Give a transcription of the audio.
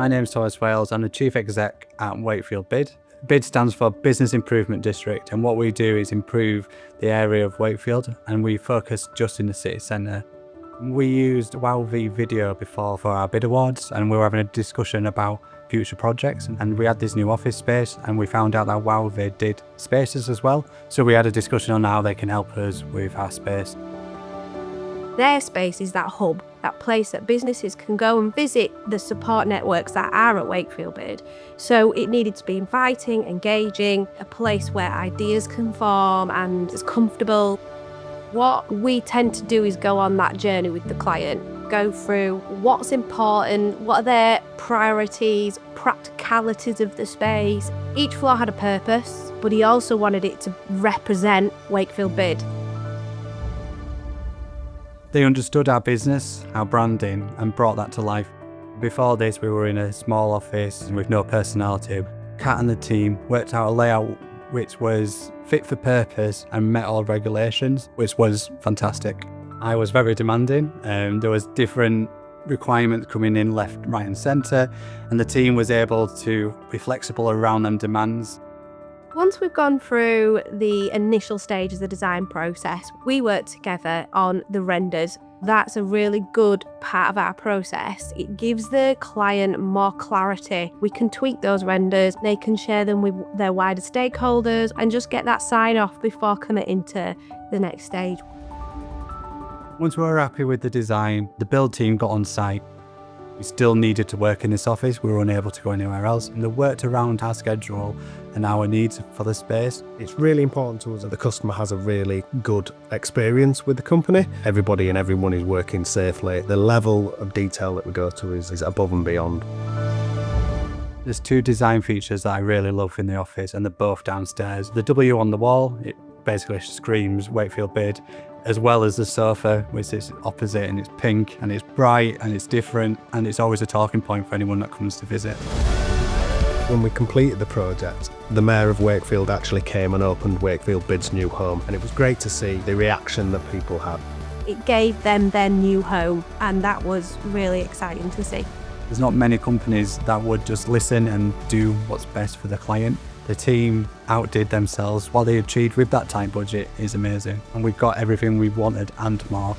My name's Thomas Wales. I'm the Chief Exec at Wakefield BID. BID stands for Business Improvement District, and what we do is improve the area of Wakefield, and we focus just in the city centre. We used WOWVI video before for our BID awards, and we were having a discussion about future projects, and we had this new office space, and we found out that WOWVI did spaces as well. So we had a discussion on how they can help us with our space. Their space is that hub, that place that businesses can go and visit the support networks that are at Wakefield BID. So it needed to be inviting, engaging, a place where ideas can form and is comfortable. What we tend to do is go on that journey with the client, go through what's important, what are their priorities, practicalities of the space. Each floor had a purpose, but he also wanted it to represent Wakefield BID. They understood our business, our branding, and brought that to life. Before this, we were in a small office with no personality. Kat and the team worked out a layout which was fit for purpose and met all regulations, which was fantastic. I was very demanding, there was different requirements coming in left, right and centre, and the team was able to be flexible around them demands. Once we've gone through the initial stages of the design process, we work together on the renders. That's a really good part of our process. It gives the client more clarity. We can tweak those renders, they can share them with their wider stakeholders and just get that sign off before committing to the next stage. Once we were happy with the design, the build team got on site. We still needed to work in this office, we were unable to go anywhere else, and they worked around our schedule and our needs for the space. It's really important to us that the customer has a really good experience with the company. Everybody and everyone is working safely. The level of detail that we go to is above and beyond. There's two design features that I really love in the office, and they're both downstairs. The W on the wall, it basically screams Wakefield BID, as well as the sofa, which is opposite, and it's pink and it's bright and it's different, and it's always a talking point for anyone that comes to visit. When we completed the project, the Mayor of Wakefield actually came and opened Wakefield BID's new home, and it was great to see the reaction that people had. It gave them their new home, and that was really exciting to see. There's not many companies that would just listen and do what's best for the client. The team outdid themselves. What they achieved with that tight budget is amazing, and we've got everything we wanted and more.